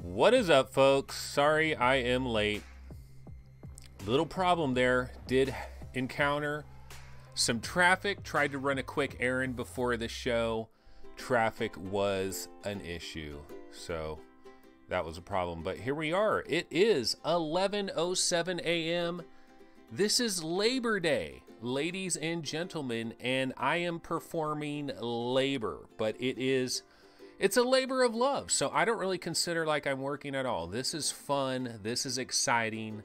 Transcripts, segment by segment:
What is up, folks? Sorry I am late. Little problem there. Did encounter some traffic. Tried to run a quick errand before the show. Traffic was an issue. So that was a problem. But here we are. It is 11:07 a.m. This is Labor Day, ladies and gentlemen, and I am performing labor. But it's a labor of love, so I don't really consider like I'm working at all. This is fun. This is exciting.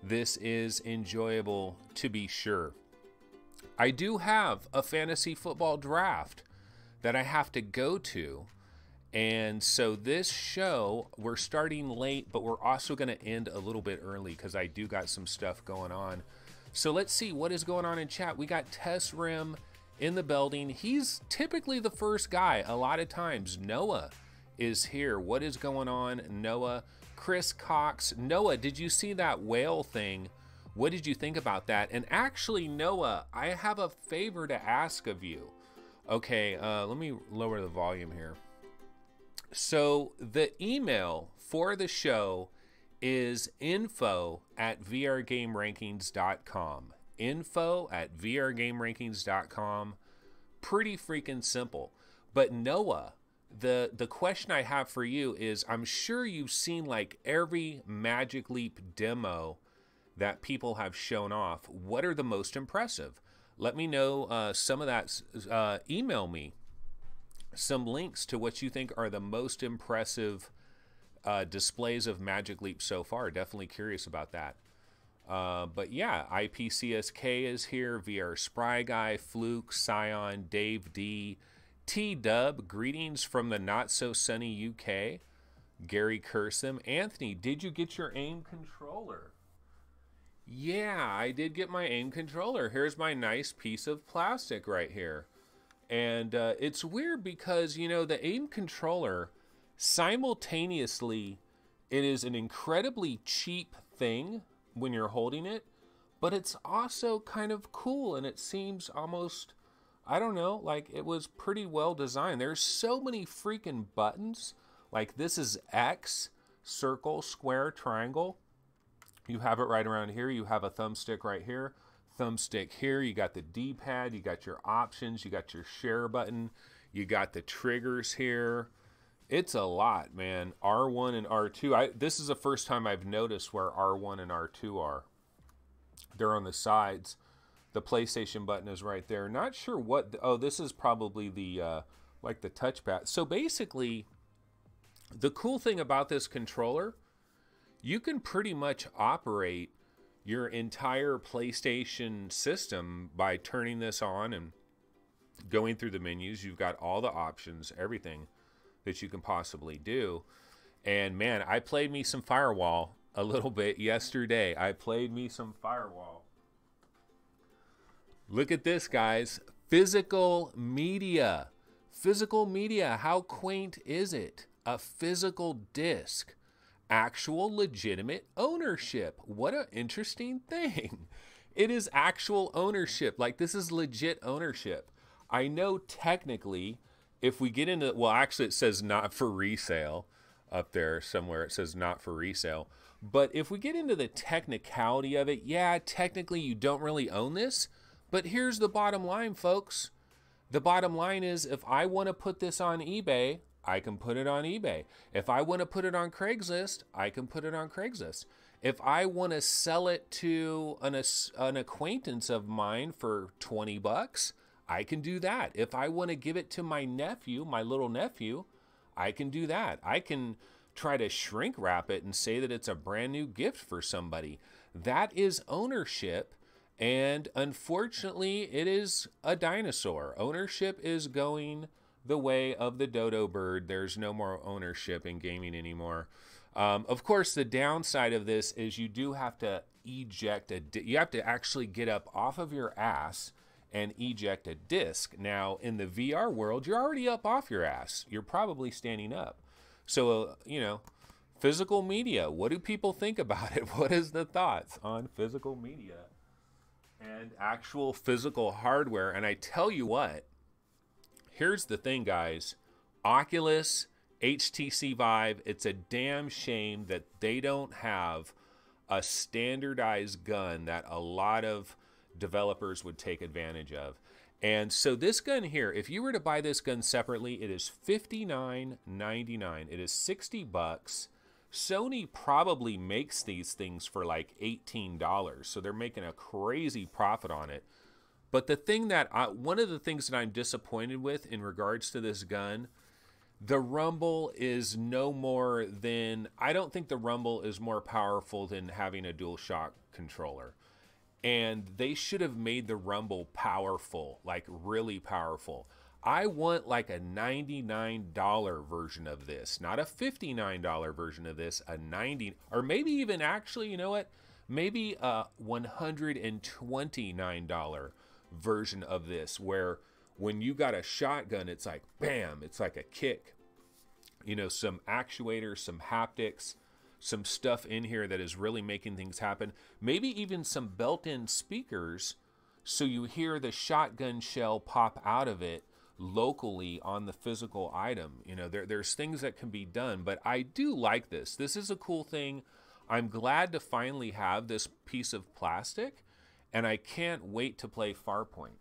This is enjoyable, to be sure. I do have a fantasy football draft that I have to go to. And so this show, we're starting late, but we're also going to end a little bit early because I do got some stuff going on. So let's see what is going on in chat. We got Tess Rim in the building. He's typically the first guy. A lot of times Noah is here. What is going on, Noah? Chris Cox. Noah, did you see that whale thing? What did you think about that? And actually, Noah, I have a favor to ask of you. Okay, let me lower the volume here. So the email for the show is info@vrgamerankings.com. info@vrgamerankings.com. Pretty freaking simple. But Noah, the question I have for you is, I'm sure you've seen like every Magic Leap demo that people have shown off. What are the most impressive? Let me know some of that. Email me some links to what you think are the most impressive displays of Magic Leap so far. Definitely curious about that. But yeah, IPCSK is here, VR Spry Guy, Fluke, Scion, Dave D, T-Dub, greetings from the not-so-sunny UK, Gary Cursum. Anthony, did you get your AIM controller? Yeah, I did get my AIM controller. Here's my nice piece of plastic right here. And it's weird because, you know, the AIM controller, simultaneously, it is an incredibly cheap thing when you're holding it, but it's also kind of cool, and it seems almost, I don't know, like it was pretty well designed. There's so many freaking buttons. Like this is X, circle, square, triangle. You have it right around here. You have a thumbstick right here, thumbstick here. You got the D-pad, you got your options, you got your share button, you got the triggers here. It's a lot, man. R1 and R2. This is the first time I've noticed where R1 and R2 are. They're on the sides. The PlayStation button is right there. Not sure what. Oh, this is probably the like the touchpad. So basically, the cool thing about this controller, you can pretty much operate your entire PlayStation system by turning this on and going through the menus. You've got all the options, everything that you can possibly do. And man, I played me some Firewall a little bit yesterday. I played me some Firewall. Look at this, guys. Physical media. Physical media. How quaint is it? A physical disc. Actual legitimate ownership. What an interesting thing. It is actual ownership. Like, this is legit ownership. I know technically, if we get into, well, actually it says not for resale up there somewhere. It says not for resale. But if we get into the technicality of it, yeah, technically you don't really own this. But here's the bottom line, folks. The bottom line is, if I want to put this on eBay, I can put it on eBay. If I want to put it on Craigslist, I can put it on Craigslist. If I want to sell it to an acquaintance of mine for 20 bucks, I can do that. If I want to give it to my nephew, my little nephew, I can do that. I can try to shrink wrap it and say that it's a brand new gift for somebody. That is ownership. And unfortunately, it is a dinosaur. Ownership is going the way of the dodo bird. There's no more ownership in gaming anymore. Of course, the downside of this is you do have to eject you have to actually get up off of your ass and eject a disc. Now, in the VR world, you're already up off your ass. You're probably standing up. So, you know, physical media. What do people think about it? What is the thoughts on physical media and actual physical hardware? And I tell you what, here's the thing, guys. Oculus HTC Vive, it's a damn shame that they don't have a standardized gun that a lot of developers would take advantage of. And so this gun here, if you were to buy this gun separately, it is $59.99. It is $60. Sony probably makes these things for like $18, so they're making a crazy profit on it. But the thing that one of the things that I'm disappointed with in regards to this gun, the rumble is no more than, I don't think the rumble is more powerful than having a DualShock controller. And they should have made the rumble powerful, like really powerful. I want like a $99 version of this, not a $59 version of this, a $90, or maybe even actually, you know what? Maybe a $129 version of this, where when you got a shotgun, it's like, bam, it's like a kick. You know, some actuators, some haptics, some stuff in here that is really making things happen. Maybe even some built-in speakers so you hear the shotgun shell pop out of it locally on the physical item. You know, there's things that can be done, but I do like this. This is a cool thing. I'm glad to finally have this piece of plastic, and I can't wait to play Farpoint.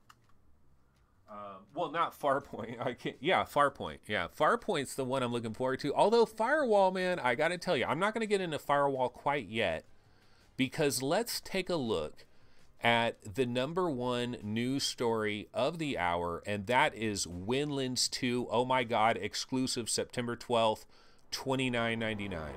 Well, not Farpoint. I can't. Yeah, Farpoint. Yeah, Farpoint's the one I'm looking forward to. Although Firewall, man, I got to tell you, I'm not going to get into Firewall quite yet, because let's take a look at the #1 news story of the hour, and that is Windlands 2. Oh my God, exclusive September 12th, $29.99.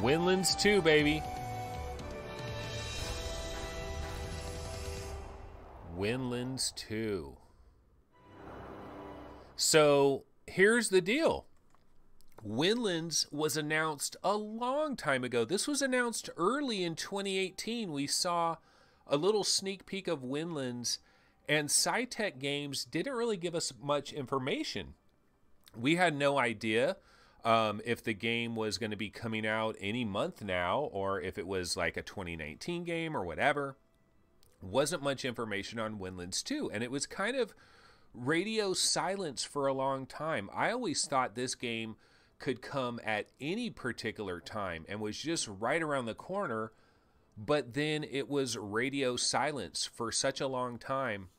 Windlands 2, baby. Windlands 2. So here's the deal. Windlands was announced a long time ago. This was announced early in 2018. We saw a little sneak peek of Windlands, and SciTech Games didn't really give us much information. We had no idea if the game was going to be coming out any month now, or if it was like a 2019 game or whatever. Wasn't much information on Windlands 2, and it was kind of radio silence for a long time. I always thought this game could come at any particular time and was just right around the corner, but then it was radio silence for such a long time.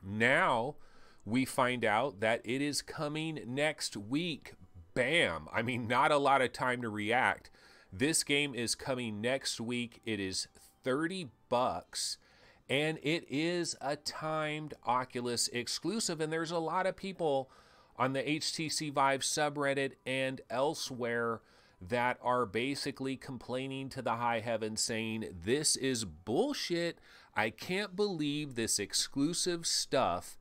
Now we find out that it is coming next week. Bam! I mean, not a lot of time to react. This game is coming next week. It is $30, and it is a timed Oculus exclusive. And there's a lot of people on the HTC Vive subreddit and elsewhere that are basically complaining to the high heavens, saying, this is bullshit. I can't believe this exclusive stuff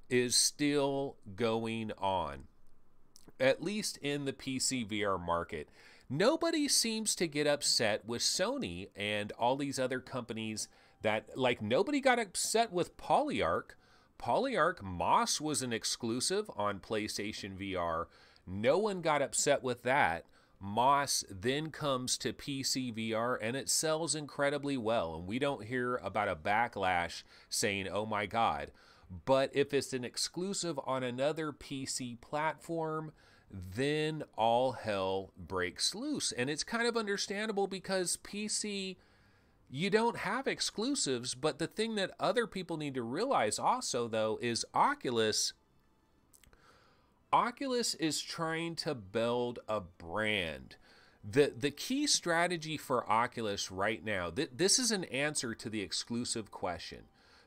is still going on. At least in the PC VR market. Nobody seems to get upset with Sony and all these other companies that, like, nobody got upset with Polyarc. Polyarc Moss was an exclusive on PlayStation VR. No one got upset with that. Moss then comes to PC VR and it sells incredibly well. And we don't hear about a backlash saying, oh my God. But if it's an exclusive on another PC platform, then all hell breaks loose. And it's kind of understandable because PC You don't have exclusives, but the thing that other people need to realize also, though, is Oculus is trying to build a brand. The key strategy for Oculus right now, this is an answer to the exclusive question.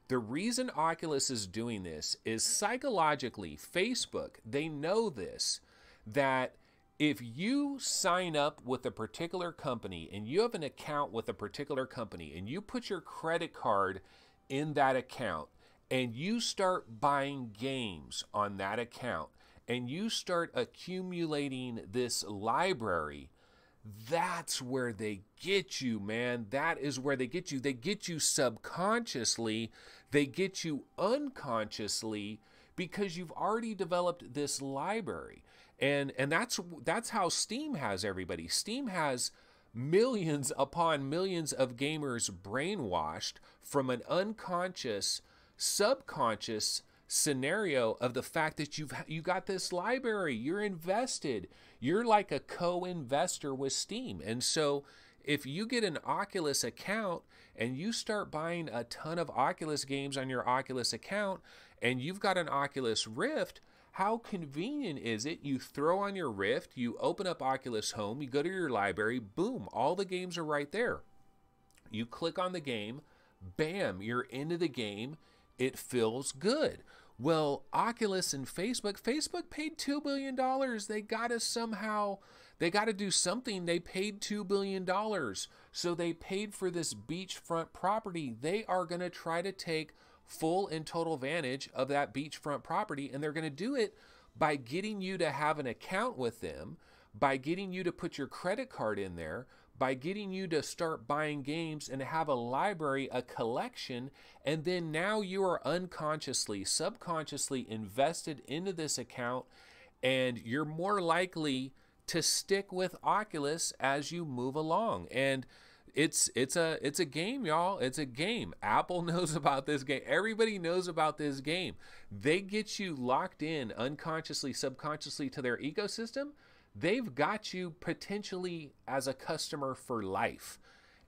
The reason Oculus is doing this is psychologically, Facebook, they know this, that if you sign up with a particular company and you have an account with a particular company and you put your credit card in that account and you start buying games on that account and you start accumulating this library, that's where they get you, man. That is where they get you. They get you subconsciously. They get you unconsciously because you've already developed this library. And that's how Steam has everybody. Steam has millions upon millions of gamers brainwashed from an unconscious, subconscious scenario of the fact that you got this library, you're invested, you're like a co-investor with Steam. And so if you get an Oculus account and you start buying a ton of Oculus games on your Oculus account and you've got an Oculus Rift, how convenient is it? You throw on your Rift, you open up Oculus Home, you go to your library, boom, all the games are right there. You click on the game, bam, you're into the game. It feels good. Well, Oculus and Facebook paid $2 billion. They got to do something. They paid $2 billion. So they paid for this beachfront property. They are going to try to take full and total advantage of that beachfront property. And they're going to do it by getting you to have an account with them, by getting you to put your credit card in there, by getting you to start buying games and have a library, a collection, and then now you are unconsciously, subconsciously invested into this account, and you're more likely to stick with Oculus as you move along. And it's a game, y'all. It's a game. Apple knows about this game. Everybody knows about this game. They get you locked in unconsciously, subconsciously to their ecosystem. They've got you potentially as a customer for life.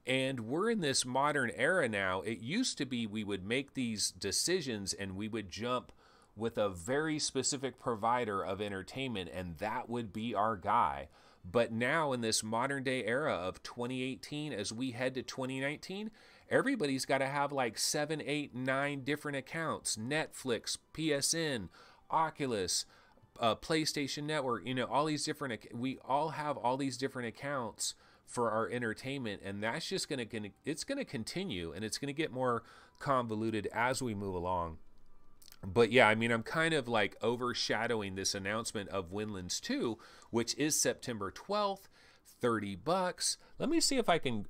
And we're in this modern era now. It used to be we would make these decisions and we would jump with a very specific provider of entertainment, and that would be our guy. But now in this modern day era of 2018, as we head to 2019, everybody's got to have like 7, 8, 9 different accounts. Netflix, PSN, Oculus, PlayStation Network, all these different, we all have all these different accounts for our entertainment, and that's just it's going to continue, and it's going to get more convoluted as we move along. But yeah, I mean, I'm kind of like overshadowing this announcement of Windlands 2, which is September 12th, $30. Let me see if I can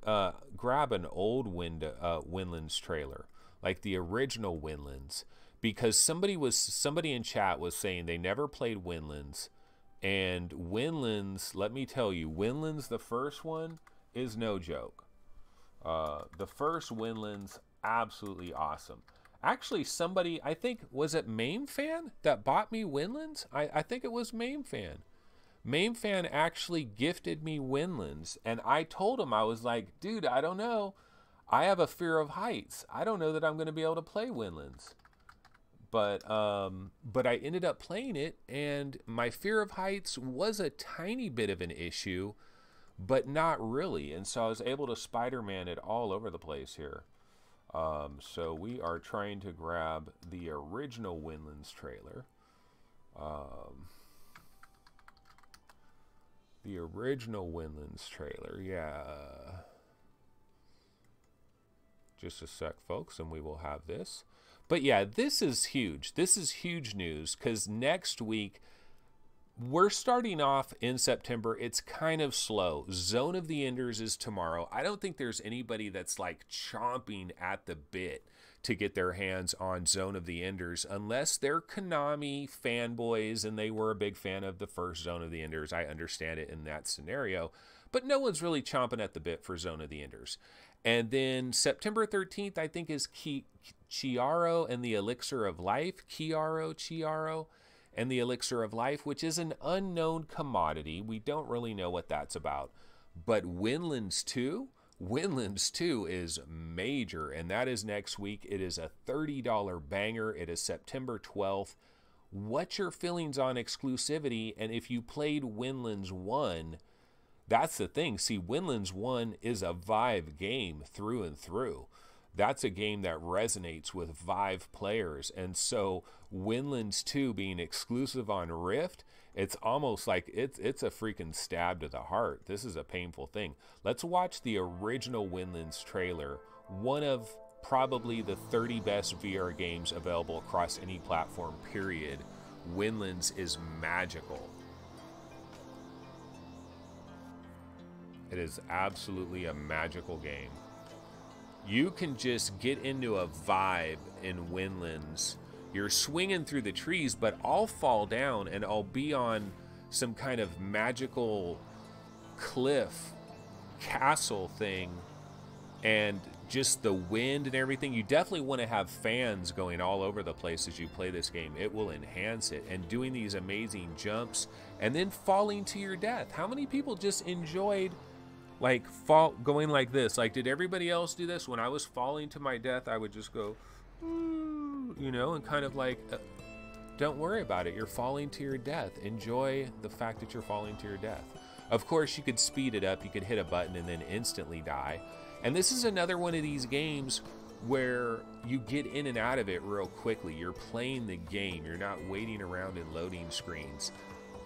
grab an old Windlands trailer, like the original Windlands. Because somebody in chat was saying they never played Windlands, and Windlands, let me tell you, Windlands, the first one, is no joke. The first Windlands, absolutely awesome. Actually, somebody, I think, was it MameFan that bought me Windlands? I think it was MameFan. MameFan actually gifted me Windlands, and I told him, I was like, dude, I don't know. I have a fear of heights. I don't know that I'm going to be able to play Windlands. But I ended up playing it, and my fear of heights was a tiny bit of an issue, but not really. And so I was able to Spider-Man it all over the place here. So we are trying to grab the original Windlands trailer. The original Windlands trailer, yeah. Just a sec, folks, and we will have this. But yeah, this is huge. This is huge news because next week, we're starting off in September. It's kind of slow. Zone of the Enders is tomorrow. I don't think there's anybody that's like chomping at the bit to get their hands on Zone of the Enders unless they're Konami fanboys and they were a big fan of the first Zone of the Enders. I understand it in that scenario. But no one's really chomping at the bit for Zone of the Enders. And then September 13th, I think, is Chiaro and the Elixir of Life. Chiaro and the Elixir of Life, which is an unknown commodity. We don't really know what that's about. But Windlands 2, Windlands 2 is major, and that is next week. It is a $30 banger. It is September 12th. What's your feelings on exclusivity? And if you played Windlands 1, that's the thing. See, Windlands 1 is a Vive game through and through. That's a game that resonates with Vive players. And so Windlands 2 being exclusive on Rift, it's almost like it's a freaking stab to the heart. This is a painful thing. Let's watch the original Windlands trailer. One of probably the 30 best VR games available across any platform, period. Windlands is magical. It is absolutely a magical game. You can just get into a vibe in Windlands. You're swinging through the trees, but I'll fall down and I'll be on some kind of magical cliff castle thing, and just the wind and everything. You definitely want to have fans going all over the place as you play this game. It will enhance it. And doing these amazing jumps and then falling to your death. How many people just enjoyed like going like this? Like, did everybody else do this? When I was falling to my death, I would just go, you know, and kind of like, don't worry about it. You're falling to your death. Enjoy the fact that you're falling to your death. Of course, you could speed it up. You could hit a button and then instantly die. And this is another one of these games where you get in and out of it real quickly. You're playing the game. You're not waiting around in loading screens.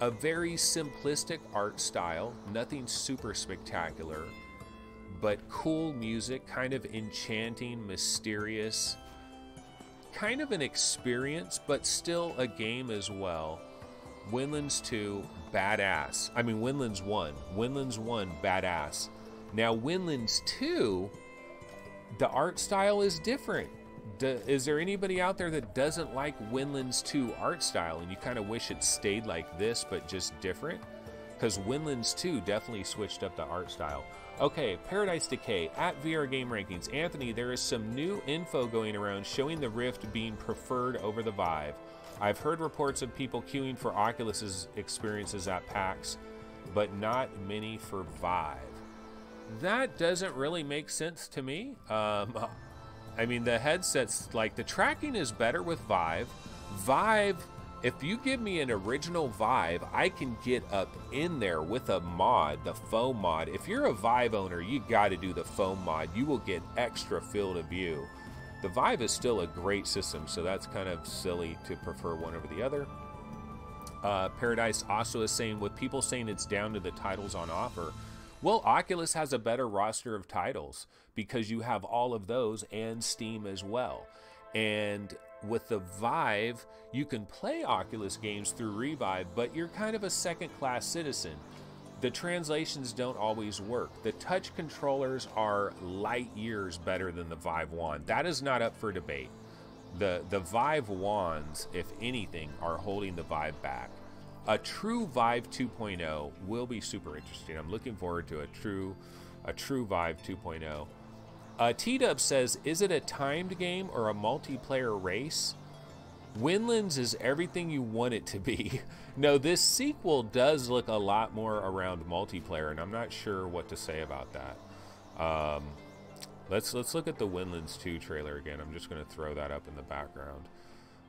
A very simplistic art style, nothing super spectacular, but cool music, kind of enchanting, mysterious, kind of an experience, but still a game as well. Windlands 2, badass. I mean, Windlands 1. Windlands 1, badass. Now, Windlands 2, the art style is different. Is there anybody out there that doesn't like Windlands 2 art style and you kind of wish it stayed like this but just different? Because Windlands 2 definitely switched up the art style. Okay, Paradise Decay at VR Game Rankings. Anthony, there is some new info going around showing the Rift being preferred over the Vive. I've heard reports of people queuing for Oculus's experiences at PAX, but not many for Vive. That doesn't really make sense to me. I mean, the headsets, like, the tracking is better with Vive. Vive, if you give me an original Vive, I can get up in there with a mod, the foam mod. If you're a Vive owner, you got to do the foam mod. You will get extra field of view. The Vive is still a great system, so that's kind of silly to prefer one over the other. Paradise also is saying, with people saying it's down to the titles on offer, well, Oculus has a better roster of titles because you have all of those and Steam as well. And with the Vive, you can play Oculus games through Revive, but you're kind of a second-class citizen. The translations don't always work. The touch controllers are light years better than the Vive Wand. That is not up for debate. The Vive Wands, if anything, are holding the Vive back. A true Vive 2.0 will be super interesting. I'm looking forward to a true Vive 2.0. T-Dub says, is it a timed game or a multiplayer race? Windlands is everything you want it to be. No, this sequel does look a lot more around multiplayer, and I'm not sure what to say about that. Let's look at the Windlands 2 trailer again. I'm just going to throw that up in the background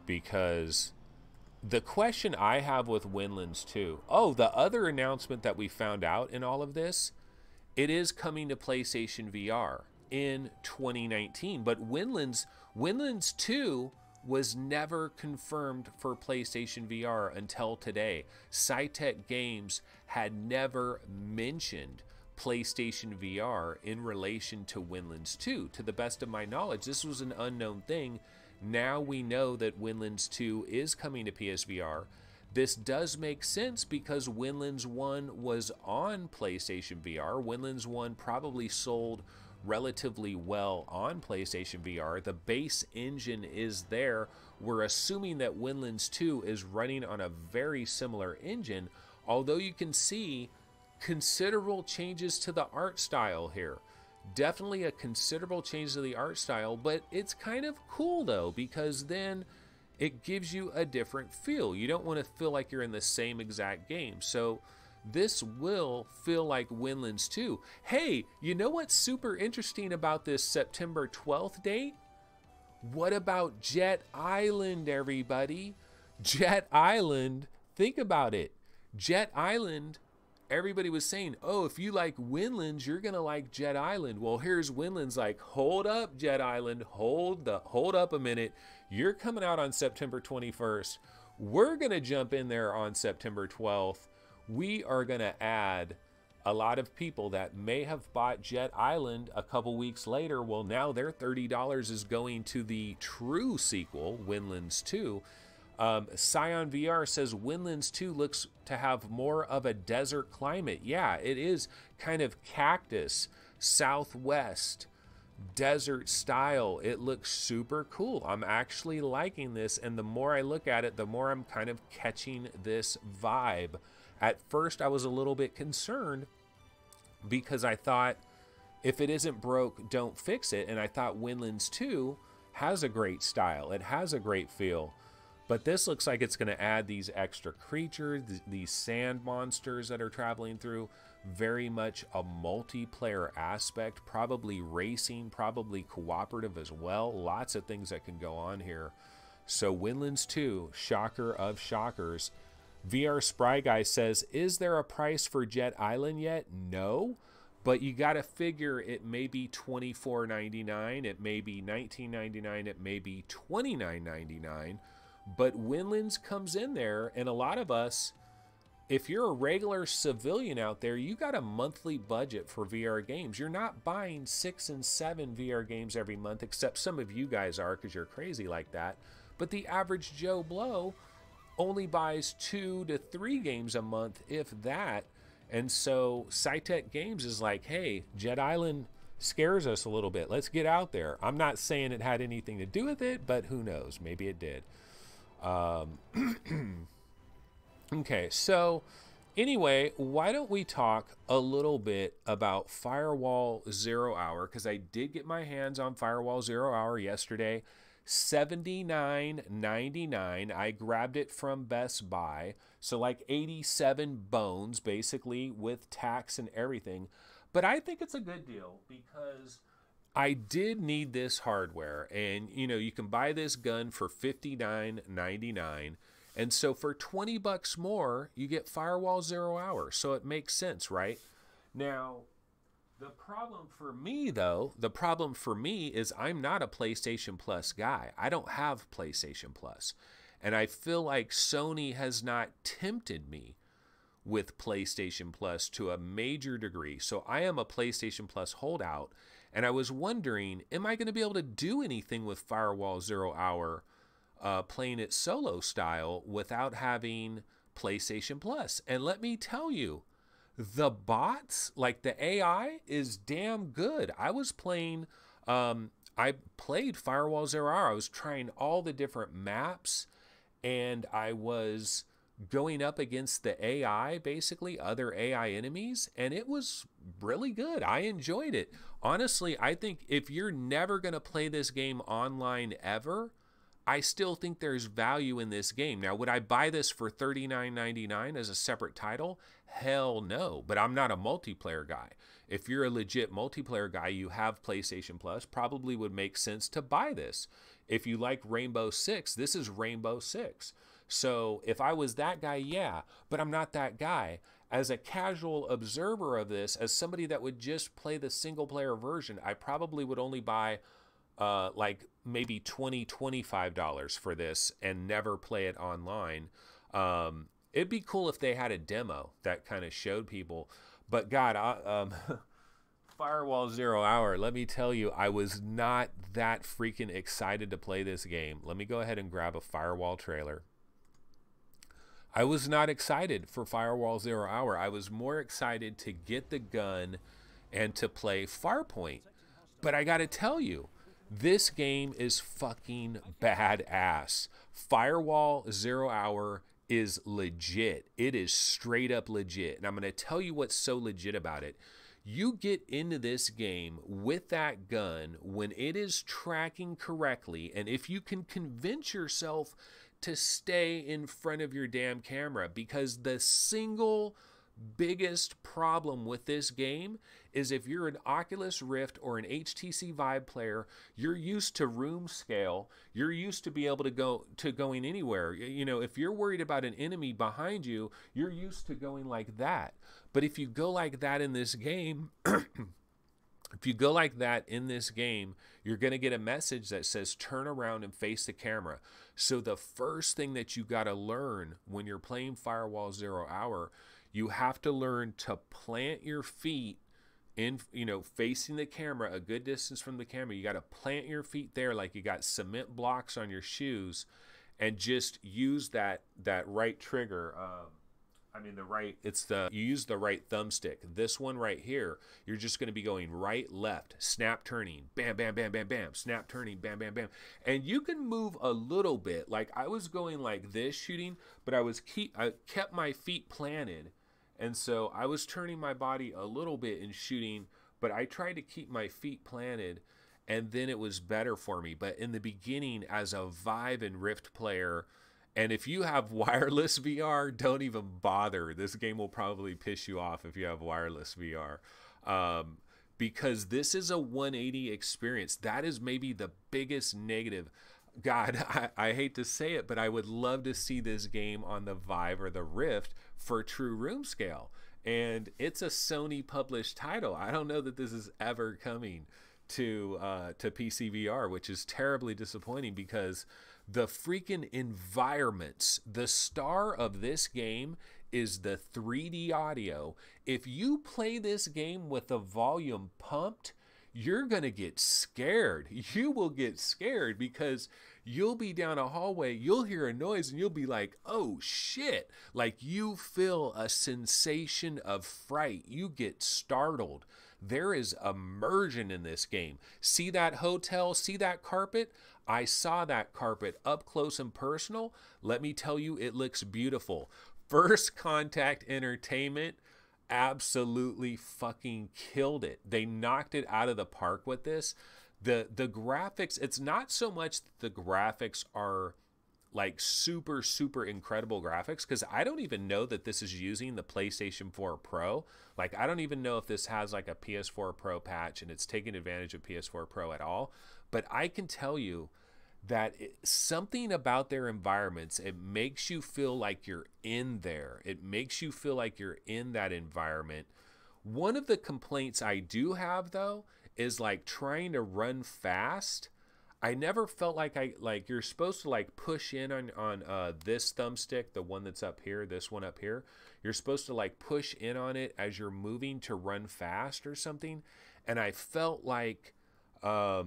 because the question I have with Windlands 2, the other announcement that we found out in all of this, it is coming to PlayStation VR in 2019. But Windlands 2 was never confirmed for PlayStation VR until today. Cytec Games had never mentioned PlayStation VR in relation to Windlands 2. To the best of my knowledge, this was an unknown thing. Now we know that Windlands 2 is coming to PSVR. This does make sense because Windlands 1 was on PlayStation VR. Windlands 1 probably sold relatively well on PlayStation VR. The base engine is there. We're assuming that Windlands 2 is running on a very similar engine, although you can see considerable changes to the art style here. Definitely a considerable change to the art style, but it's kind of cool though, because then it gives you a different feel. You don't want to feel like you're in the same exact game. So this will feel like Windlands 2. Hey, you know what's super interesting about this September 12th date? What about Jet Island, everybody? Jet Island, think about it. Jet Island, everybody was saying, oh, if you like Windlands, you're going to like Jet Island. Well, here's Windlands like, hold up, Jet Island, hold up a minute. You're coming out on September 21st. We're going to jump in there on September 12th. We are going to add a lot of people that may have bought Jet Island a couple weeks later. Well, now their $30 is going to the true sequel, Windlands 2. Scion VR says Windlands 2 looks to have more of a desert climate. Yeah, it is kind of cactus, southwest, desert style. It looks super cool. I'm actually liking this, and the more I look at it, the more I'm kind of catching this vibe. At first, I was a little bit concerned because I thought, if it isn't broke, don't fix it. And I thought Windlands 2 has a great style. It has a great feel. But this looks like it's going to add these extra creatures, these sand monsters that are traveling through. Very much a multiplayer aspect, probably racing, probably cooperative as well. Lots of things that can go on here. So Windlands 2, shocker of shockers. VR Spry Guy says, is there a price for Jet Island yet? No, but you got to figure it may be $24.99, it may be $19.99, it may be $29.99, but Windlands comes in there, and a lot of us, if you're a regular civilian out there, you got a monthly budget for VR games. You're not buying 6 and 7 VR games every month, except some of you guys are because you're crazy like that, but the average Joe Blow only buys 2 to 3 games a month, if that. And so SciTech Games is like, hey, Jet Island scares us a little bit. Let's get out there. I'm not saying it had anything to do with it, but who knows? Maybe it did. Okay, so anyway, why don't we talk a little bit about Firewall 0 Hour, because I did get my hands on Firewall 0 Hour yesterday. $79.99. I grabbed it from Best Buy, so like 87 bones basically with tax and everything. But I think it's a good deal because I did need this hardware, and you know, you can buy this gun for $59.99, and so for $20 more you get Firewall 0 Hour, so it makes sense, right? Now the problem for me, though, is I'm not a PlayStation Plus guy. I don't have PlayStation Plus. And I feel like Sony has not tempted me with PlayStation Plus to a major degree. So I am a PlayStation Plus holdout. And I was wondering, am I going to be able to do anything with Firewall 0 Hour playing it solo style without having PlayStation Plus? And let me tell you, the bots, like the AI, is damn good. I was playing, I played Firewall 0 Hour. I was trying all the different maps, and I was going up against the AI, basically, other AI enemies, and it was really good. I enjoyed it. Honestly, I think if you're never going to play this game online ever, I still think there's value in this game. Now, would I buy this for $39.99 as a separate title? Hell no, but I'm not a multiplayer guy. If you're a legit multiplayer guy, you have PlayStation Plus, probably would make sense to buy this. If you like Rainbow Six, this is Rainbow Six. So if I was that guy, yeah, but I'm not that guy. As a casual observer of this, as somebody that would just play the single player version, I probably would only buy like maybe $20, $25 for this and never play it online. It'd be cool if they had a demo that kind of showed people. But God, Firewall 0 Hour, let me tell you, I was not that freaking excited to play this game. Let me go ahead and grab a Firewall trailer. I was not excited for Firewall 0 Hour. I was more excited to get the gun and to play Farpoint. But I gotta tell you, this game is fucking badass. Firewall 0 Hour is legit. It is straight up legit. And I'm going to tell you what's so legit about it. You get into this game with that gun when it is tracking correctly, and if you can convince yourself to stay in front of your damn camera, because the single biggest problem with this game is if you're an Oculus Rift or an HTC Vive player, you're used to room scale. You're used to be able to going anywhere. You know, if you're worried about an enemy behind you, you're used to going like that. But if you go like that in this game, if you go like that in this game, you're going to get a message that says turn around and face the camera. So the first thing that you got to learn when you're playing Firewall 0 Hour, you have to learn to plant your feet in, you know, facing the camera, a good distance from the camera. You got to plant your feet there like you got cement blocks on your shoes, and just use that right trigger. You use the right thumbstick. This one right here, you're just going to be going right, left, snap turning, bam, bam, bam, bam, bam, snap turning, bam, bam, bam. And you can move a little bit. Like I was going like this shooting, but I kept my feet planted. And so I was turning my body a little bit and shooting, but I tried to keep my feet planted, and then it was better for me. But in the beginning, as a Vive and Rift player, and if you have wireless VR, don't even bother. This game will probably piss you off if you have wireless VR. Because this is a 180 experience. That is maybe the biggest negative. God, I hate to say it, but I would love to see this game on the Vive or the Rift for true room scale. And it's a Sony published title. I don't know that this is ever coming to PC VR, which is terribly disappointing, because the freaking environments, the star of this game is the 3D audio. If you play this game with the volume pumped, you're going to get scared. You will get scared because you'll be down a hallway, you'll hear a noise, and you'll be like, oh shit. Like you feel a sensation of fright. You get startled. There is immersion in this game. See that hotel? See that carpet? I saw that carpet up close and personal. Let me tell you, it looks beautiful. First Contact Entertainment absolutely fucking killed it. They knocked it out of the park with this. The graphics, it's not so much that the graphics are like super incredible graphics, because I don't even know that this is using the PlayStation 4 Pro. Like I don't even know if this has like a PS4 Pro patch and it's taking advantage of PS4 Pro at all. But I can tell you that something about their environments, it makes you feel like you're in there. It makes you feel like you're in that environment. One of the complaints I do have though is like trying to run fast. I never felt like you're supposed to like push in on this thumbstick, the one that's up here, this one up here. You're supposed to like push in on it as you're moving to run fast or something. And I felt like I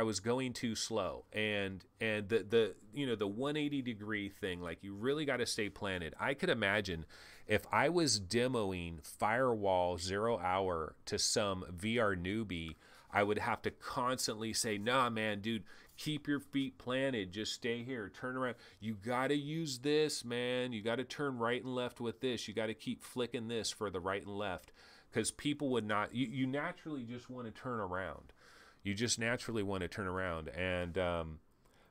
was going too slow, and the 180 degree thing, like you really got to stay planted. I could imagine if I was demoing Firewall 0 Hour to some VR newbie, I would have to constantly say, nah, man, dude, keep your feet planted. Just stay here. Turn around. You got to use this, man. You got to turn right and left with this. You got to keep flicking this for the right and left, because people would not. You naturally just want to turn around. You just naturally want to turn around. And,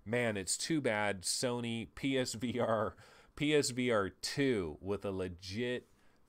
man, it's too bad Sony PSVR 2 with a legit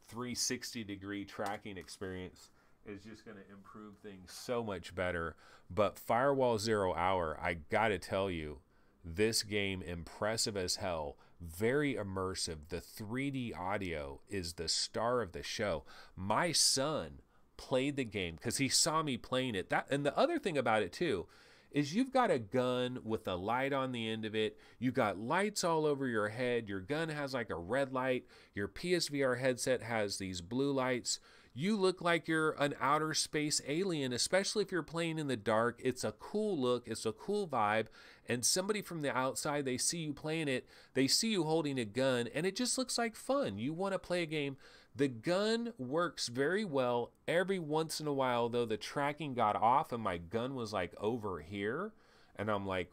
360 degree tracking experience is just going to improve things so much better. But Firewall 0 Hour, I got to tell you, this game, impressive as hell, very immersive. The 3D audio is the star of the show. My son played the game because he saw me playing it. And the other thing about it too is you've got a gun with a light on the end of it. You got lights all over your head. Your gun has like a red light. Your PSVR headset has these blue lights. You look like you're an outer space alien, especially if you're playing in the dark. It's a cool look. It's a cool vibe. And somebody from the outside, they see you playing it. They see you holding a gun, and it just looks like fun. You want to play a game. The gun works very well. Every once in a while, though, the tracking got off and my gun was like over here. And I'm like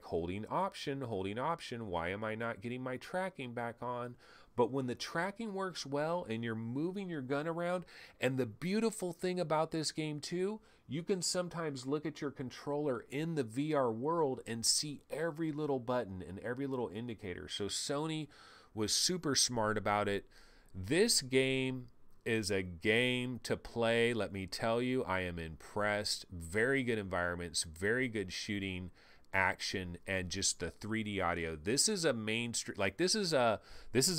holding option. Why am I not getting my tracking back on? But when the tracking works well and you're moving your gun around, and the beautiful thing about this game too, you can sometimes look at your controller in the VR world and see every little button and every little indicator. So Sony was super smart about it. This game is a game to play. Let me tell you, I am impressed. Very good environments, very good shooting, action, and just the 3D audio. This is a mainstream, like this is a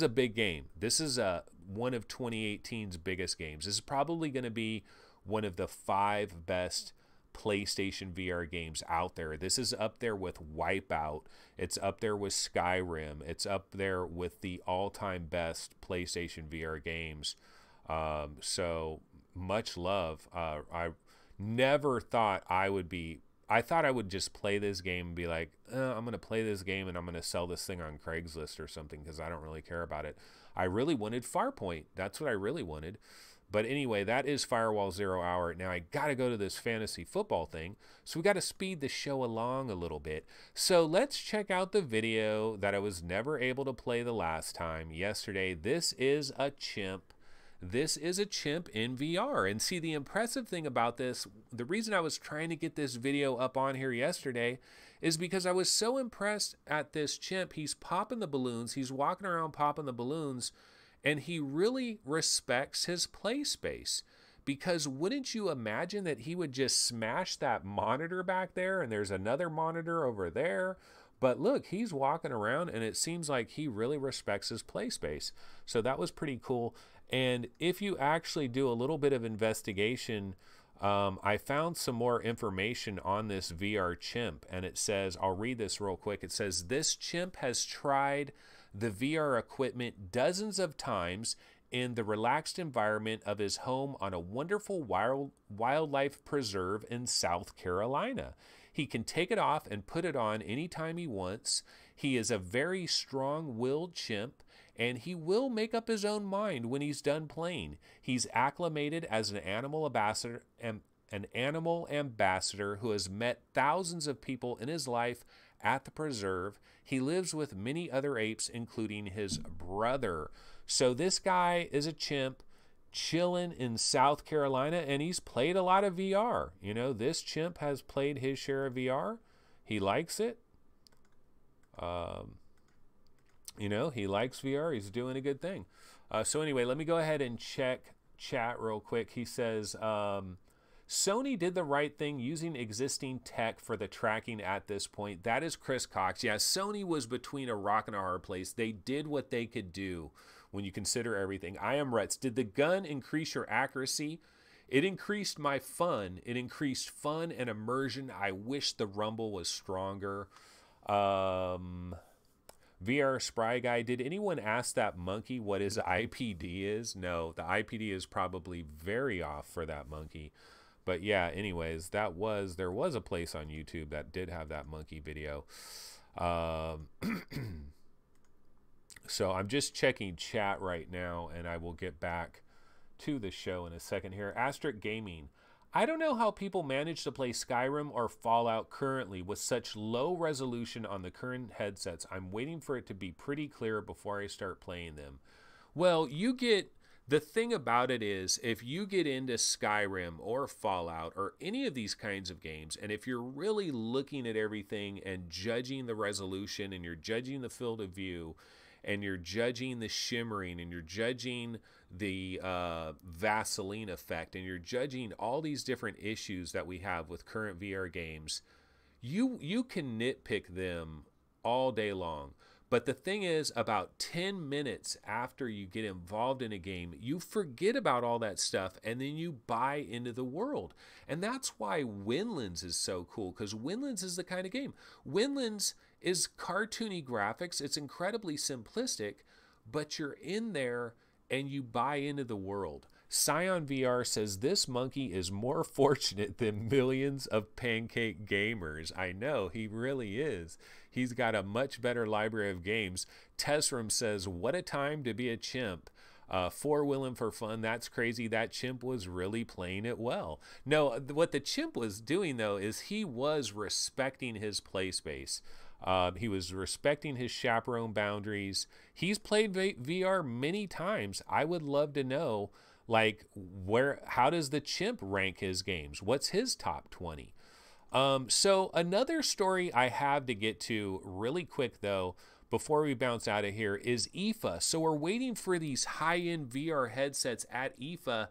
big game. This is one of 2018's biggest games. This is probably going to be one of the 5 best PlayStation VR games out there. This is up there with Wipeout. It's up there with Skyrim. It's up there with the all-time best PlayStation VR games. So much love. I never thought I thought I would just play this game and be like, I'm going to play this game and I'm going to sell this thing on Craigslist or something because I don't really care about it. I really wanted Farpoint. That's what I really wanted. But anyway, that is Firewall 0 Hour. Now I got to go to this fantasy football thing, so we got to speed the show along a little bit. So let's check out the video that I was never able to play the last time, yesterday. This is a chimp. This is a chimp in VR. And see, the impressive thing about this, the reason I was trying to get this video up on here yesterday is because I was so impressed at this chimp. He's popping the balloons. He's walking around popping the balloons. And he really respects his play space, because wouldn't you imagine that he would just smash that monitor back there, and there's another monitor over there? But look, he's walking around and it seems like he really respects his play space. So that was pretty cool. And if you actually do a little bit of investigation, I found some more information on this VR chimp, and it says, I'll read this real quick. It says, this chimp has tried the VR equipment dozens of times in the relaxed environment of his home on a wonderful wildlife preserve in South Carolina. He can take it off and put it on anytime he wants. He is a very strong-willed chimp, and he will make up his own mind when he's done playing. He's acclimated as an animal ambassador who has met thousands of people in his life at the preserve. He lives with many other apes, including his brother. So this guy is a chimp chilling in South Carolina, and he's played a lot of VR. You know, this chimp has played his share of VR. He likes it. You know, he likes VR. He's doing a good thing. So anyway, let me go ahead and check chat real quick. He says, Sony did the right thing using existing tech for the tracking at this point. That is Chris Cox. Yeah, Sony was between a rock and a hard place. They did what they could do when you consider everything. I am Retz. Did the gun increase your accuracy? It increased my fun. It increased fun and immersion. I wish the rumble was stronger. VR Spry Guy, did anyone ask that monkey what his IPD is? No, the IPD is probably very off for that monkey. But yeah, anyways, there was a place on YouTube that did have that monkey video. So I'm just checking chat right now, and I will get back to the show in a second here. Asterisk Gaming. I don't know how people manage to play Skyrim or Fallout currently with such low resolution on the current headsets. I'm waiting for it to be pretty clear before I start playing them. Well, the thing about it is, if you get into Skyrim or Fallout or any of these kinds of games, and if you're really looking at everything and judging the resolution, and you're judging the field of view, and you're judging the shimmering, and you're judging the Vaseline effect, and you're judging all these different issues that we have with current VR games, you can nitpick them all day long. But the thing is, about 10 minutes after you get involved in a game, you forget about all that stuff, and then you buy into the world. And that's why Windlands is so cool, because Windlands is the kind of game. Windlands is cartoony graphics. It's incredibly simplistic, but you're in there and you buy into the world. Scion VR says, this monkey is more fortunate than millions of pancake gamers. I know, he really is. He's got a much better library of games. Tessrum says, what a time to be a chimp. Four-wheeling for fun, that's crazy. That chimp was really playing it well. No, what the chimp was doing, though, is he was respecting his play space. He was respecting his chaperone boundaries. He's played VR many times. I would love to know, like, how does the chimp rank his games? What's his top 20? So another story I have to get to really quick, though, before we bounce out of here is IFA. So we're waiting for these high-end VR headsets at IFA.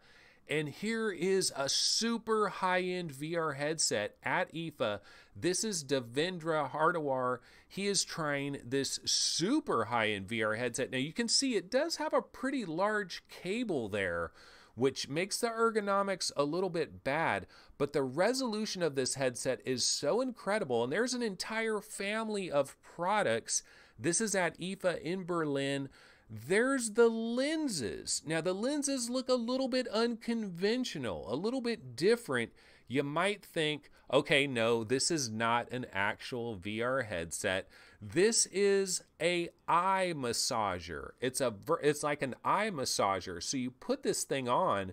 And here is a super high-end VR headset at IFA. This is Devendra Hardawar. He is trying this super high-end VR headset. Now you can see it does have a pretty large cable there, which makes the ergonomics a little bit bad, but the resolution of this headset is so incredible, and there's an entire family of products. This is at IFA in Berlin. There's the lenses. Now the lenses look a little bit unconventional, a little bit different. You might think, okay, no, this is not an actual VR headset. This is a eye massager. It's like an eye massager. So you put this thing on,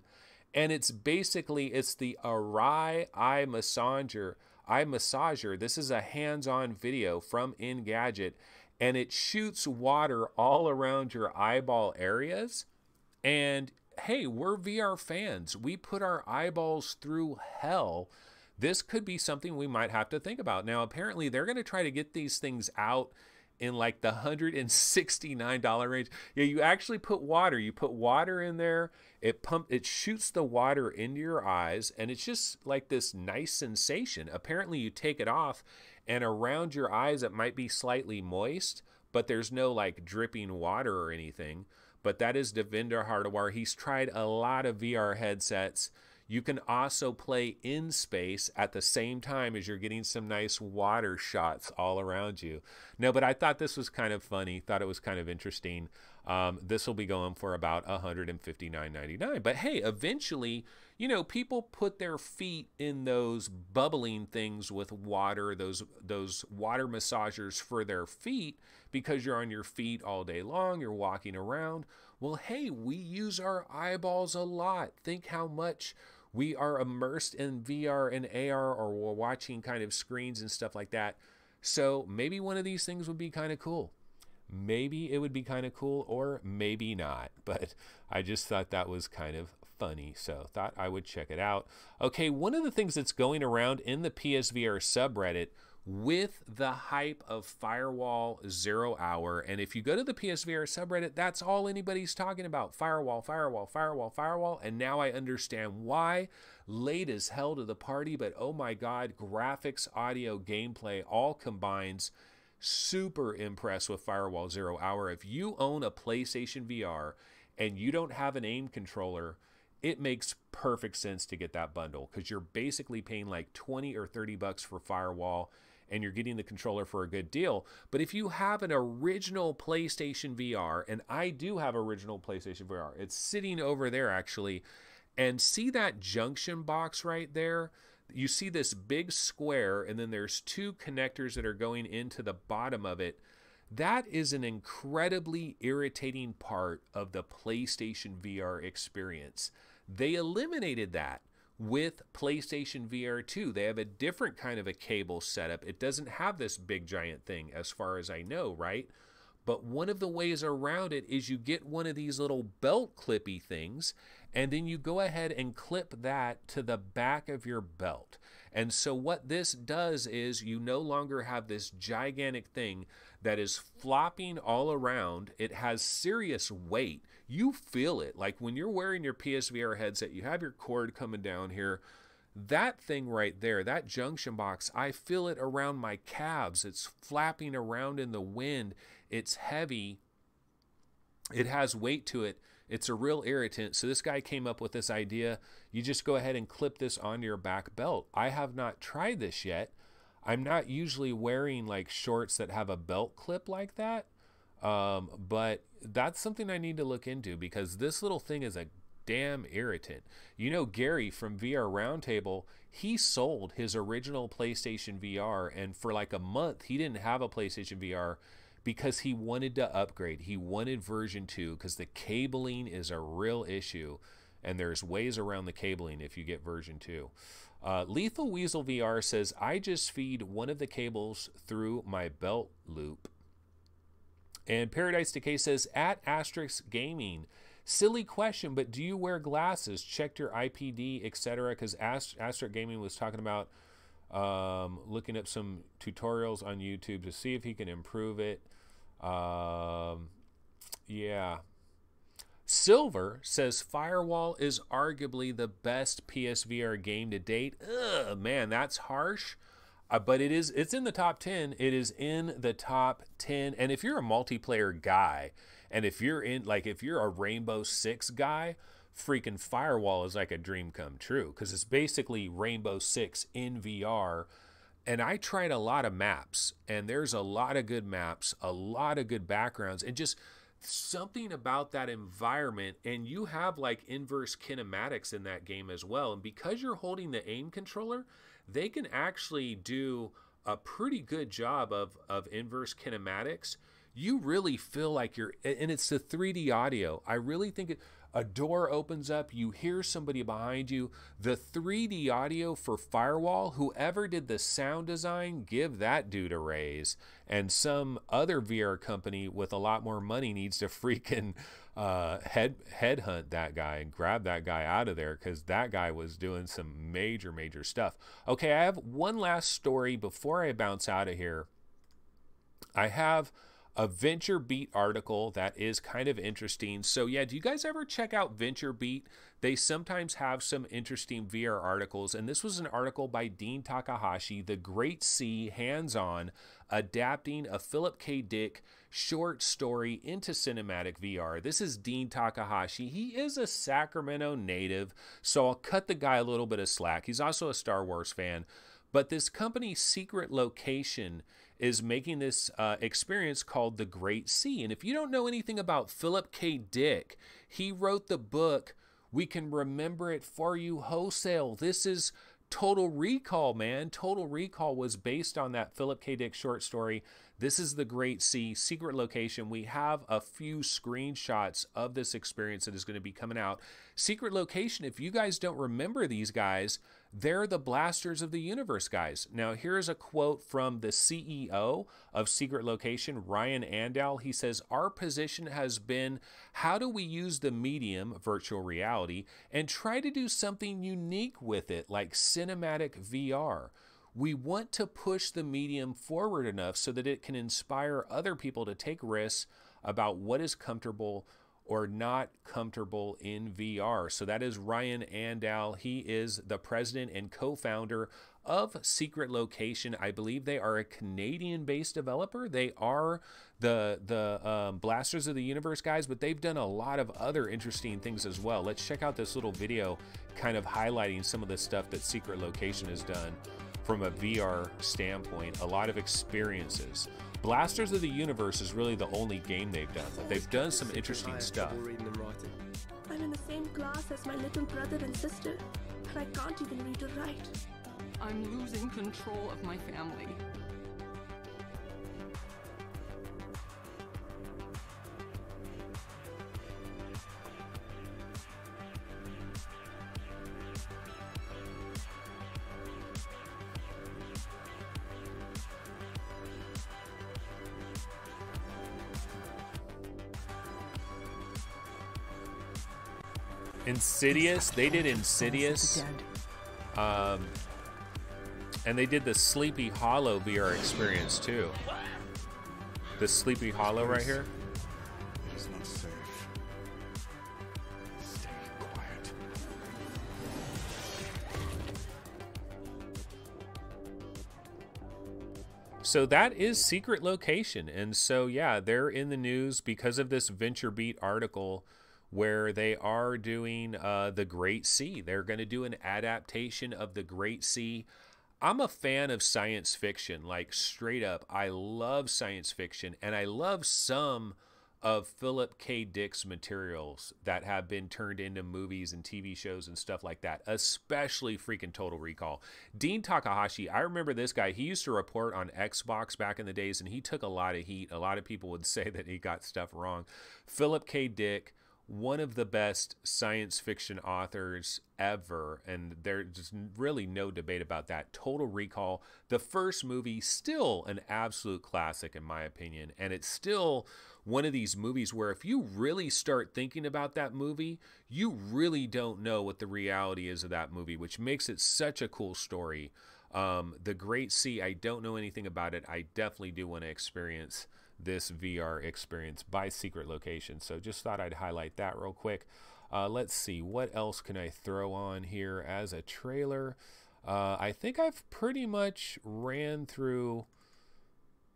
and it's the Arai eye massager. This is a hands-on video from Engadget, and it shoots water all around your eyeball areas. And hey, we're VR fans. We put our eyeballs through hell. This could be something we might have to think about. Now, apparently, they're going to try to get these things out in like the $169 range. Yeah, you actually put water. You put water in there. It shoots the water into your eyes, and it's just like this nice sensation. Apparently, you take it off, and around your eyes, it might be slightly moist, but there's no like dripping water or anything. But that is Devendra Hardawar. He's tried a lot of VR headsets. You can also play in space at the same time as you're getting some nice water shots all around you. No, but I thought this was kind of funny. Thought it was kind of interesting. This will be going for about $159.99. But hey, eventually, you know, people put their feet in those bubbling things with water, those water massagers for their feet, because you're on your feet all day long, you're walking around. Well, hey, we use our eyeballs a lot. Think how much we are immersed in VR and AR, or we're watching kind of screens and stuff like that. So maybe one of these things would be kind of cool. Maybe it would be kind of cool, or maybe not. But I just thought that was kind of funny, so thought I would check it out. Okay, one of the things that's going around in the PSVR subreddit with the hype of Firewall 0 Hour, and if you go to the PSVR subreddit, that's all anybody's talking about. Firewall, Firewall, Firewall, Firewall, and now I understand why. Late as hell to the party, but oh my god, graphics, audio, gameplay all combines. Super impressed with Firewall 0 Hour. If you own a PlayStation VR and you don't have an aim controller, it makes perfect sense to get that bundle, because you're basically paying like 20 or 30 bucks for Firewall, and you're getting the controller for a good deal. But if you have an original PlayStation VR, and I do have original PlayStation VR, it's sitting over there actually, and see that junction box right there? You see this big square, and then there's two connectors that are going into the bottom of it. That is an incredibly irritating part of the PlayStation VR experience. They eliminated that with PlayStation VR 2. They have a different kind of a cable setup. It doesn't have this big giant thing as far as I know, right? But one of the ways around it is you get one of these little belt clippy things, and then you go ahead and clip that to the back of your belt. And so what this does is you no longer have this gigantic thing that is flopping all around. It has serious weight. You feel it. Like when you're wearing your PSVR headset, you have your cord coming down here. That thing right there, that junction box, I feel it around my calves. It's flapping around in the wind. It's heavy. It has weight to it. It's a real irritant. So this guy came up with this idea. You just go ahead and clip this onto your back belt. I have not tried this yet. I'm not usually wearing like shorts that have a belt clip like that. But that's something I need to look into, because this little thing is a damn irritant. You know, Gary from VR Roundtable, he sold his original PlayStation VR, and for like a month he didn't have a PlayStation VR because he wanted to upgrade. He wanted version 2 because the cabling is a real issue, and there's ways around the cabling if you get version 2. Lethal Weasel VR says, I just feed one of the cables through my belt loop. And Paradise Decay says, at Asterix Gaming, silly question, but do you wear glasses? Checked your IPD, etc. Because Asterix Gaming was talking about looking up some tutorials on YouTube to see if he can improve it. Yeah. Silver says Firewall is arguably the best PSVR game to date. Ugh, man, that's harsh. But it's in the top 10. It is in the top 10. And if you're a multiplayer guy, and if you're a Rainbow Six guy, freaking Firewall is like a dream come true, because it's basically Rainbow Six in VR. And I tried a lot of maps, and there's a lot of good maps, a lot of good backgrounds, and just something about that environment. And you have like inverse kinematics in that game as well. And because you're holding the aim controller, they can actually do a pretty good job of inverse kinematics. You really feel like and it's the 3D audio. I really think a door opens up, you hear somebody behind you. The 3D audio for Firewall, whoever did the sound design, give that dude a raise. And some other VR company with a lot more money needs to freaking headhunt that guy and grab that guy out of there, because that guy was doing some major stuff. Okay, I have one last story before I bounce out of here. I have a VentureBeat article that is kind of interesting. So yeah, do you guys ever check out VentureBeat? They sometimes have some interesting VR articles, and this was an article by Dean Takahashi, The Great Sea Hands-On, adapting a Philip K. Dick short story into cinematic VR. This is Dean Takahashi. He is a Sacramento native, so I'll cut the guy a little bit of slack. He's also a Star Wars fan. But this company, Secret Location, is making this experience called The Great Sea. And if you don't know anything about Philip K. Dick, he wrote the book, We Can Remember It For You Wholesale. This is Total Recall, man. Total Recall was based on that Philip K. Dick short story. This is The Great Sea, Secret Location. We have a few screenshots of this experience that is going to be coming out. Secret Location, if you guys don't remember these guys, they're the Blasters of the Universe guys. Now, here's a quote from the CEO of Secret Location, Ryan Andal. He says, "Our position has been, how do we use the medium, virtual reality, and try to do something unique with it, like cinematic VR? We want to push the medium forward enough so that it can inspire other people to take risks about what is comfortable or not comfortable in VR." So that is Ryan Andal. He is the president and co-founder of Secret Location. I believe they are a Canadian-based developer. They are the Blasters of the Universe guys, but they've done a lot of other interesting things as well. Let's check out this little video kind of highlighting some of the stuff that Secret Location has done from a VR standpoint. A lot of experiences. Blasters of the Universe is really the only game they've done. They've done some interesting stuff. I'm in the same class as my little brother and sister, and I can't even read or write. I'm losing control of my family. Insidious, they did Insidious, and they did the Sleepy Hollow VR experience too. The Sleepy Hollow right here. It is not safe. Stay quiet. So that is Secret Location, and so yeah, they're in the news because of this VentureBeat article, where they are doing The Great Sea. They're going to do an adaptation of The Great Sea. I'm a fan of science fiction, like straight up. I love science fiction, and I love some of Philip K. Dick's materials that have been turned into movies and TV shows and stuff like that, especially freaking Total Recall. Dean Takahashi, I remember this guy. He used to report on Xbox back in the days, and he took a lot of heat. A lot of people would say that he got stuff wrong. Philip K. Dick, one of the best science fiction authors ever, and there's really no debate about that. Total Recall, the first movie, still an absolute classic in my opinion, and it's still one of these movies where if you really start thinking about that movie, you really don't know what the reality is of that movie, which makes it such a cool story. The Great Sea, I don't know anything about it. I definitely do want to experience this VR experience by Secret Location. So just thought I'd highlight that real quick. Let's see, what else can I throw on here as a trailer? I think I've pretty much ran through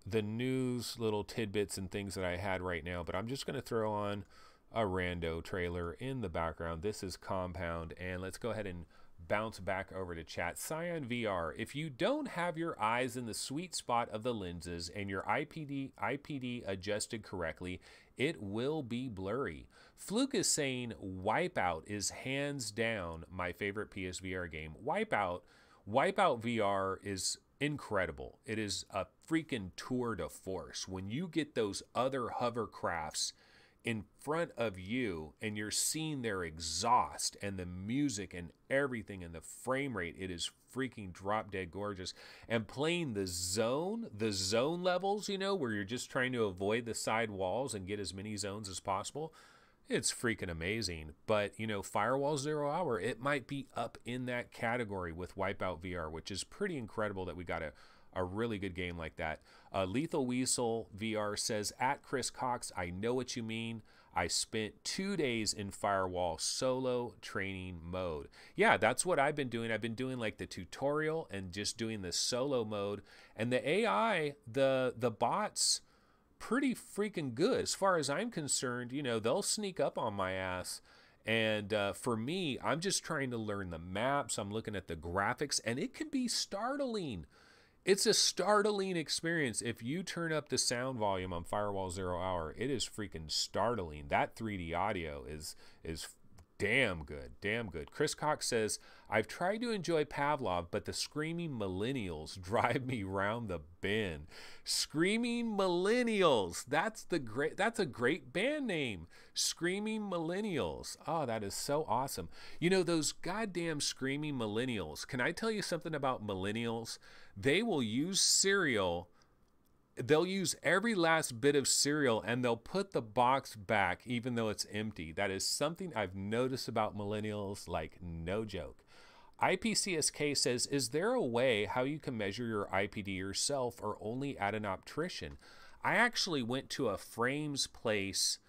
the news little tidbits and things that I had right now, but I'm just going to throw on a rando trailer in the background. This is Compound, and let's go ahead and bounce back over to chat. Scion VR, if you don't have your eyes in the sweet spot of the lenses and your IPD adjusted correctly, it will be blurry. Fluke is saying Wipeout is hands down my favorite PSVR game. Wipeout VR is incredible. It is a freaking tour de force. When you get those other hovercrafts in front of you and you're seeing their exhaust and the music and everything and the frame rate, it is freaking drop dead gorgeous. And playing the zone levels, you know, where you're just trying to avoid the side walls and get as many zones as possible, it's freaking amazing. But, you know, Firewall 0 Hour, it might be up in that category with Wipeout VR, which is pretty incredible that we got a really good game like that. Lethal Weasel VR says, at Chris Cox, I know what you mean. I spent 2 days in Firewall solo training mode. Yeah, that's what I've been doing. I've been doing like the tutorial and just doing the solo mode. And the AI, the bots, pretty freaking good. As far as I'm concerned, you know, they'll sneak up on my ass. And for me, I'm just trying to learn the maps. I'm looking at the graphics, and it can be startling. It's a startling experience. If you turn up the sound volume on Firewall 0 Hour, it is freaking startling. That 3D audio is damn good, damn good. Chris Cox says, I've tried to enjoy Pavlov, but the Screaming Millennials drive me round the bend. Screaming Millennials. That's a great band name. Screaming Millennials. Oh, that is so awesome. You know, those goddamn Screaming Millennials. Can I tell you something about millennials? They will use cereal. They'll use every last bit of cereal and they'll put the box back even though it's empty. That is something I've noticed about millennials, like no joke. IPCSK says, is there a way how you can measure your IPD yourself or only at an optician? I actually went to a frames place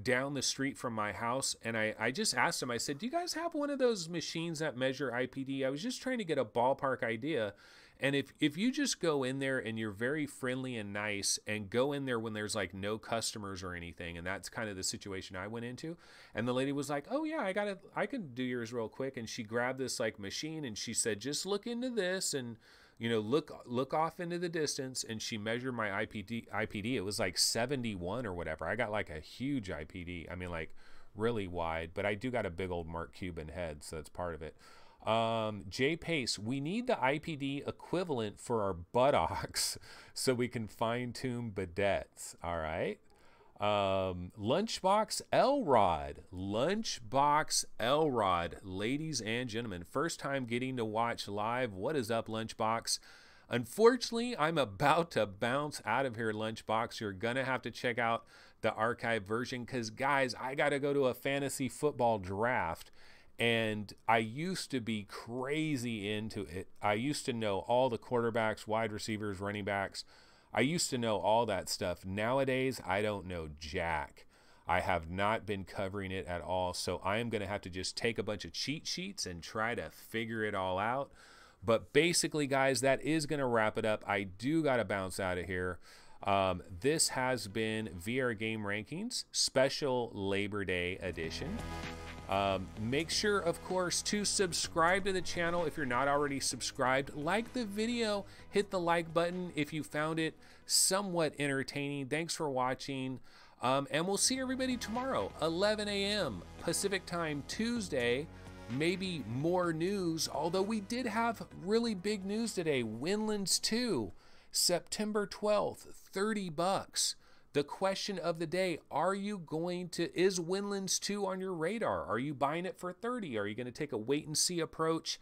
down the street from my house, and I just asked him, I said, do you guys have one of those machines that measure IPD? I was just trying to get a ballpark idea. And if you just go in there and you're very friendly and nice and go in there when there's like no customers or anything, and that's kind of the situation I went into, and the lady was like, oh yeah, I can do yours real quick. And she grabbed this like machine and she said, just look into this and, you know, look off into the distance. And she measured my IPD. It was like 71 or whatever. I got like a huge IPD. I mean, like really wide, but I do got a big old Mark Cuban head, so that's part of it. Jay Pace, we need the IPD equivalent for our buttocks so we can fine-tune bidets. All right. Lunchbox Elrod, ladies and gentlemen, first time getting to watch live. What is up, Lunchbox? Unfortunately, I'm about to bounce out of here, Lunchbox. You're going to have to check out the archive version because, guys, I got to go to a fantasy football draft. And I used to be crazy into it. I used to know all the quarterbacks, wide receivers, running backs. I used to know all that stuff. Nowadays, I don't know jack. I have not been covering it at all. So I am going to have to just take a bunch of cheat sheets and try to figure it all out. But basically, guys, that is going to wrap it up. I do got to bounce out of here. This has been VR Game Rankings, special Labor Day edition. Make sure, of course, to subscribe to the channel if you're not already subscribed. Like the video, hit the like button if you found it somewhat entertaining. Thanks for watching, and we'll see everybody tomorrow, 11 a.m. Pacific Time, Tuesday. Maybe more news, although we did have really big news today. Windlands 2, September 12th, $30. The question of the day, is Windlands 2 on your radar? Are you buying it for 30? Are you going to take a wait and see approach?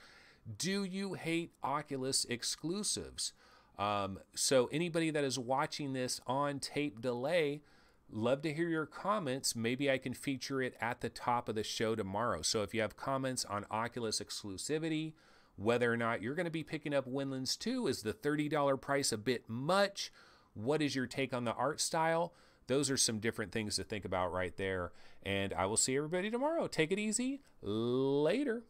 Do you hate Oculus exclusives? So anybody that is watching this on tape delay, love to hear your comments. Maybe I can feature it at the top of the show tomorrow. So if you have comments on Oculus exclusivity, whether or not you're going to be picking up Windlands 2, is the $30 price a bit much? What is your take on the art style? Those are some different things to think about right there. And I will see everybody tomorrow. Take it easy. Later.